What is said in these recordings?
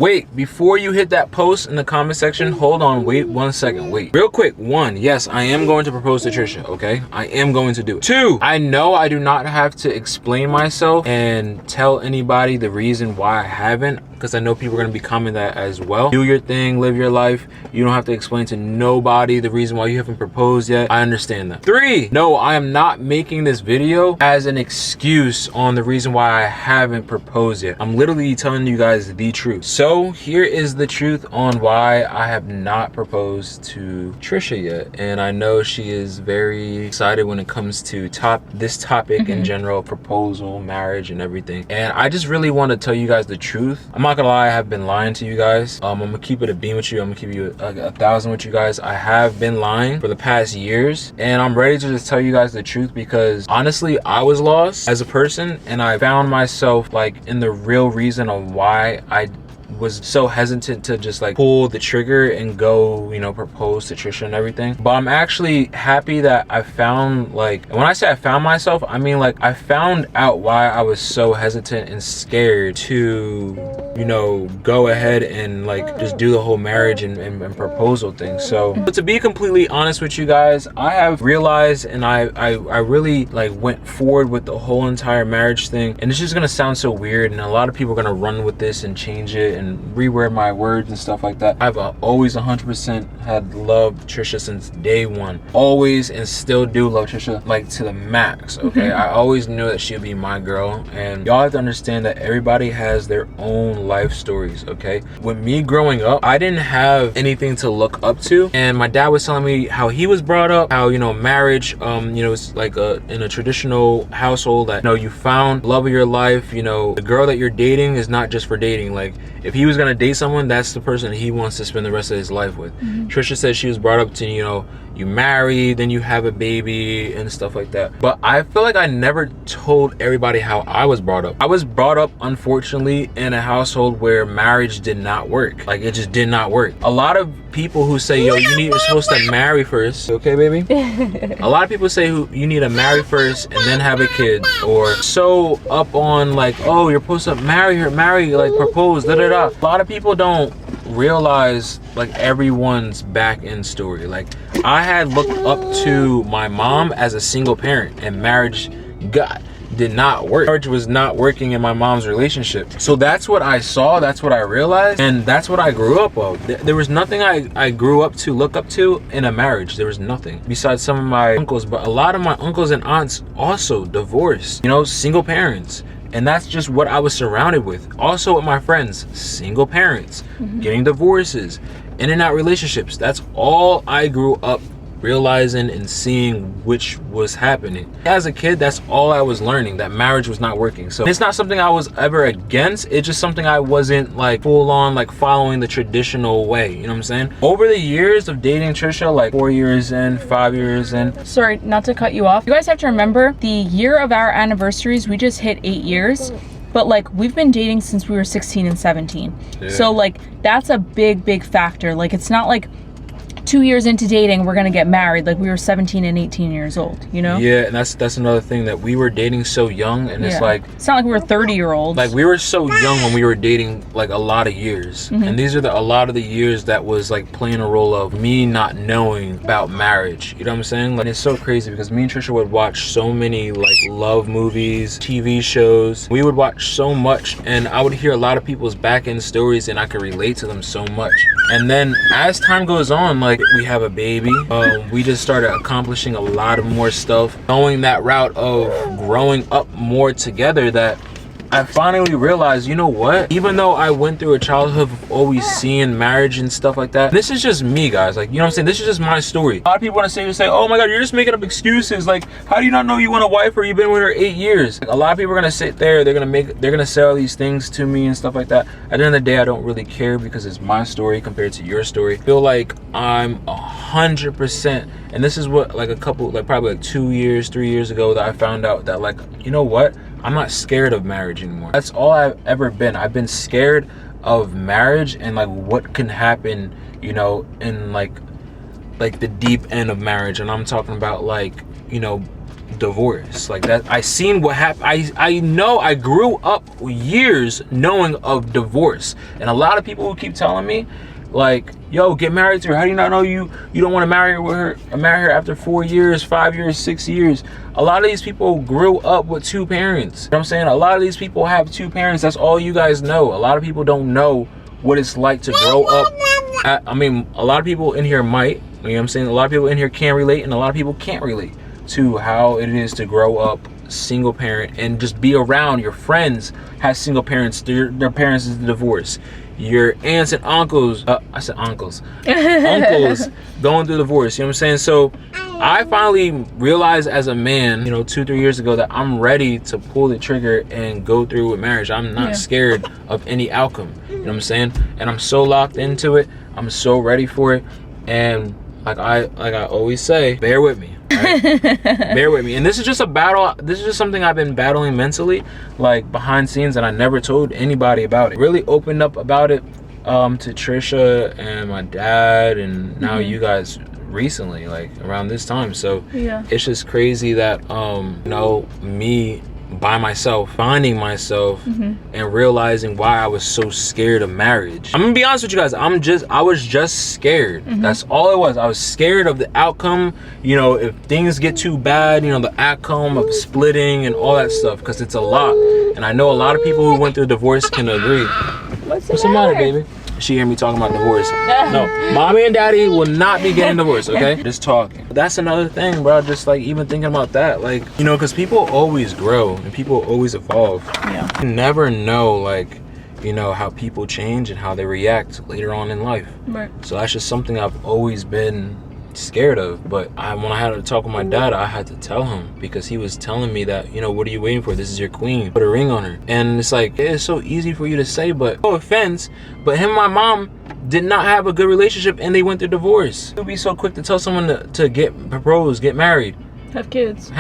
Wait, before you hit that post in the comment section, hold on, wait 1 second, wait. Real quick, 1, yes, I am going to propose to Tricia, okay? I am going to do it. 2, I know I do not have to explain myself and tell anybody the reason why I haven't, because I know people are going to be commenting that as well. Do your thing, live your life. You don't have to explain to nobody the reason why you haven't proposed yet. I understand that. 3, no, I am not making this video as an excuse on the reason why I haven't proposed yet. I'm literally telling you guys the truth. So here is the truth on why I have not proposed to Tricia yet. And I know she is very excited when it comes to this topic in general, proposal, marriage, and everything. And I just really want to tell you guys the truth. I'm not gonna lie, I have been lying to you guys. I'm gonna keep it a beam with you. I'm gonna keep you a 1,000 with you guys. I have been lying for the past years, and I'm ready to just tell you guys the truth, because honestly, I was lost as a person, and I found myself like in the real reason of why I was so hesitant to just like pull the trigger and go, you know, propose to Tricia and everything. But I'm actually happy that I found, like, and when I say I found myself, I mean like I found out why I was so hesitant and scared to, you know, go ahead and like just do the whole marriage and proposal thing. So, but to be completely honest with you guys, I have realized, and I really like went forward with the whole entire marriage thing, and it's just gonna sound so weird, and a lot of people are gonna run with this and change it and reword my words and stuff like that. I've always 100% had loved Tricia since day one. Always, and still do love Tricia like to the max, okay? I always knew that she'd be my girl, and y'all have to understand that everybody has their own life stories, okay? With me growing up, I didn't have anything to look up to, and my dad was telling me how he was brought up, how, you know, marriage, you know, it's like in a traditional household that, you know, you found love of your life, you know, the girl that you're dating is not just for dating. Like, if he was gonna date someone, that's the person he wants to spend the rest of his life with. Tricia said she was brought up to, you know, you marry, then you have a baby and stuff like that. But I feel like I never told everybody how I was brought up. I was brought up, unfortunately, in a household where marriage did not work. Like, it just did not work. A lot of people who say, yo, you're supposed to marry first, okay, baby? A lot of people say you need to marry first and then have a kid, or so up on like, oh, you're supposed to marry, like propose, da da da. A lot of people don't realize like everyone's back end story. Like, I had looked up to my mom as a single parent, and marriage did not work. Marriage was not working in my mom's relationship. So that's what I saw, that's what I realized, and that's what I grew up of. There was nothing I grew up to look up to in a marriage. There was nothing besides some of my uncles, but a lot of my uncles and aunts also divorced, you know, single parents. And that's just what I was surrounded with. Also with my friends, single parents, getting divorces, in and out relationships. That's all I grew up realizing and seeing, which was happening. As a kid, that's all I was learning, that marriage was not working. So it's not something I was ever against. It's just something I wasn't like full on like following the traditional way. You know what I'm saying? Over the years of dating Tricia, like 4 years in, 5 years in. Sorry, not to cut you off. You guys have to remember, the year of our anniversaries, we just hit 8 years. But like, we've been dating since we were 16 and 17. Yeah. So like, that's a big factor. Like, it's not like 2 years into dating we're gonna get married. Like, we were 17 and 18 years old, you know? Yeah, and that's another thing, that we were dating so young, and it's like, it's not like we were 30-year-olds. Like, we were so young when we were dating like a lot of years. And these are a lot of the years that was like playing a role of me not knowing about marriage. You know what I'm saying? Like, it's so crazy because me and Tricia would watch so many like love movies, TV shows. We would watch so much, and I would hear a lot of people's back end stories, and I could relate to them so much. And then as time goes on, like, we have a baby, we just started accomplishing a lot of more stuff, going that route of growing up more together, that I finally realized, you know what? Even though I went through a childhood of always seeing marriage and stuff like that, this is just me, guys. Like, you know what I'm saying? This is just my story. A lot of people want to say, oh my God, you're just making up excuses. Like, how do you not know you want a wife, or you've been with her 8 years? Like, a lot of people are gonna sit there, they're gonna say all these things to me and stuff like that. At the end of the day, I don't really care, because it's my story compared to your story. I feel like I'm 100%, and this is what, like, probably like 2 years, 3 years ago, that I found out that, like, you know what? I'm not scared of marriage anymore. That's all I've ever been. I've been scared of marriage and like what can happen, you know, in like the deep end of marriage. And I'm talking about like, you know, divorce. Like that, I seen what happened. I know, I grew up years knowing of divorce, and a lot of people who keep telling me, like, yo, get married to her. How do you not know you don't want to marry her after 4 years, 5 years, 6 years? A lot of these people grew up with two parents. You know what I'm saying? A lot of these people have two parents. That's all you guys know. A lot of people don't know what it's like to grow up. I mean, a lot of people in here might, you know what I'm saying? A lot of people in here can relate, and a lot of people can't relate to how it is to grow up single parent and just be around your friends have single parents, their parents is divorced. Your aunts and uncles, I said uncles, uncles going through divorce, you know what I'm saying? So I finally realized as a man, 2-3 years ago, that I'm ready to pull the trigger and go through with marriage. I'm not scared of any outcome, you know what I'm saying? And I'm so locked into it. I'm so ready for it. And like I always say, bear with me. Right? Bear with me. And this is just a battle. This is just something I've been battling mentally, like behind scenes, and I never told anybody about it. Really opened up about it to Tricia and my dad, and now you guys recently, like around this time. So it's just crazy that me by myself, finding myself and realizing why I was so scared of marriage. I'm gonna be honest with you guys, I was just scared. That's all it was. I was scared of the outcome, if things get too bad, the outcome of splitting and all that stuff, because it's a lot. And I know a lot of people who went through divorce can agree. What's the matter, baby? She hear me talking about divorce. No, mommy and daddy will not be getting divorced, okay? Just talking. That's another thing, bro. Just like even thinking about that, like, because people always grow and people always evolve. You never know, like, how people change and how they react later on in life. Right. So that's just something I've always been scared of. But when I had to talk with my dad, I had to tell him, because he was telling me that, what are you waiting for? This is your queen. Put a ring on her. And it's like, it's so easy for you to say, but no offense, but him and my mom did not have a good relationship, and they went through divorce. You'd be so quick to tell someone to get proposed, get married, have kids.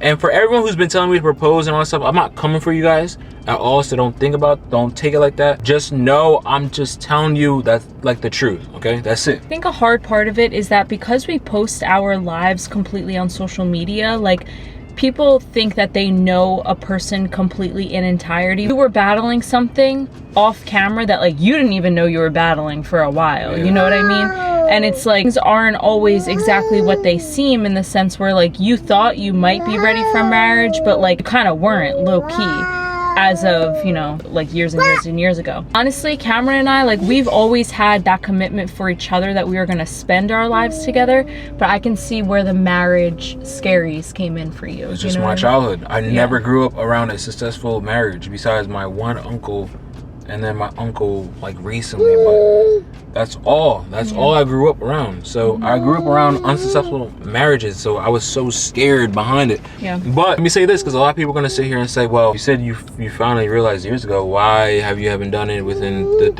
And for everyone who's been telling me to propose and all that stuff, I'm not coming for you guys at all, so don't take it like that. Just know I'm just telling you that's like the truth, okay? That's it. I think a hard part of it is that because we post our lives completely on social media, like, people think that they know a person completely in entirety. You were battling something off camera that, like, you didn't even know you were battling for a while. You know what I mean? And it's like, things aren't always exactly what they seem, in the sense where, like, you thought you might be ready for marriage, but, like, you kind of weren't, low-key, as of, like, years and years and years ago. Honestly, Cameron and I, like, we've always had that commitment for each other that we were gonna spend our lives together, but I can see where the marriage scaries came in for you. It's just my childhood. I never grew up around a successful marriage, besides my one uncle and then my uncle, like, recently, but that's all I grew up around. So I grew up around unsuccessful marriages, so I was so scared behind it. But let me say this, because a lot of people are going to sit here and say, well, you said you finally realized years ago, why have you haven't done it within the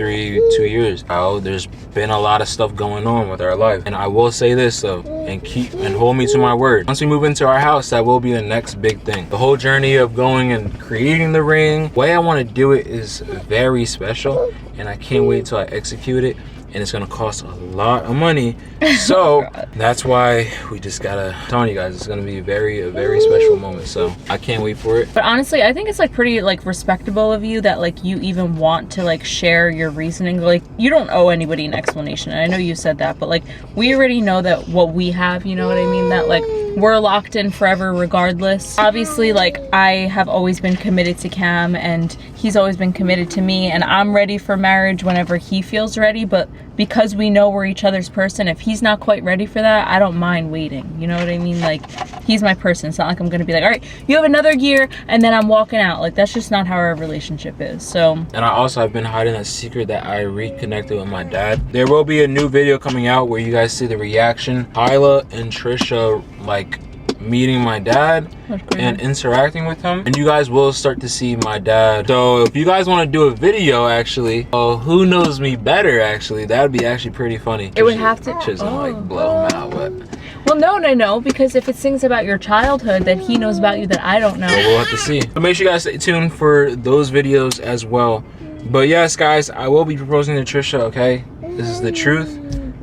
2 years? Oh, there's been a lot of stuff going on with our life. And I will say this though, and hold me to my word, once we move into our house, that will be the next big thing. The whole journey of going and creating the ring, the way I want to do it is very special, and I can't wait till I execute it. And it's gonna cost a lot of money, so that's why we just gotta tell you guys, it's gonna be a very special moment. So I can't wait for it. But honestly, I think it's like pretty like respectable of you that like you even want to like share your reasoning. Like, you don't owe anybody an explanation, and I know you said that, but like, we already know that what we have, you know what I mean, that like we're locked in forever regardless. Obviously, like, I have always been committed to Cam, and he's always been committed to me, and I'm ready for marriage whenever he feels ready. But because we know we're each other's person, if he's not quite ready for that, I don't mind waiting. You know what I mean? Like, he's my person. It's not like I'm gonna be like, all right, you have another year, and then I'm walking out. Like, that's just not how our relationship is. So, and I also have been hiding that secret that I reconnected with my dad. There will be a new video coming out where you guys see the reaction. Hyla and Tricia, like, meeting my dad and interacting with him, and you guys will start to see my dad. So if you guys want to do a video, actually, who knows me better, actually, that would be actually pretty funny. It would have to like blow him out, but well, no, because if it's things about your childhood that he knows about you that I don't know, well, we'll have to see. But make sure you guys stay tuned for those videos as well. But yes, guys, I will be proposing to Tricia, okay? This is the truth.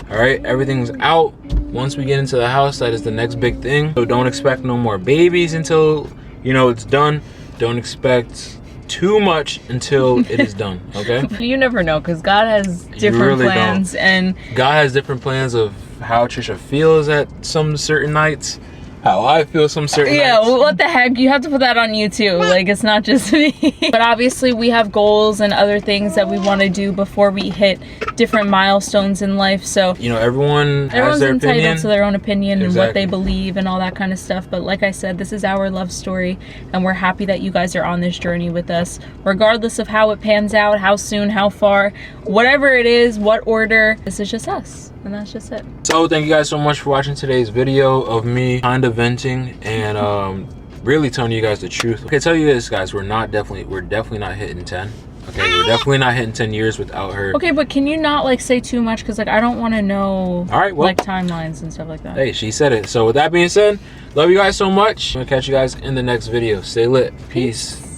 All right, everything's out. once we get into the house, that is the next big thing. So don't expect no more babies until, you know, it's done. Don't expect too much until it is done, okay? You never know, because God has different really plans. And God has different plans of how Tricia feels at some certain nights, how I feel some certain yeah, nights. well, what the heck? You have to put that on you too. Like, it's not just me. But obviously we have goals and other things that we want to do before we hit different milestones in life. So, you know, everyone's their entitled opinion. to their own opinion and what they Exactly. believe and all that kind of stuff. But like I said, this is our love story, and we're happy that you guys are on this journey with us, regardless of how it pans out, how soon, how far, whatever it is, what order. This is just us, and that's just it. So thank you guys so much for watching today's video of me kind of venting and really telling you guys the truth. Okay, tell you this, guys, we're definitely not hitting 10. Okay, we're definitely not hitting 10 years without her. Okay, but can you not like say too much, because like I don't want to know, all right, well, like timelines and stuff like that. Hey, she said it. So with that being said, love you guys so much. I'm gonna catch you guys in the next video. Stay lit. Peace.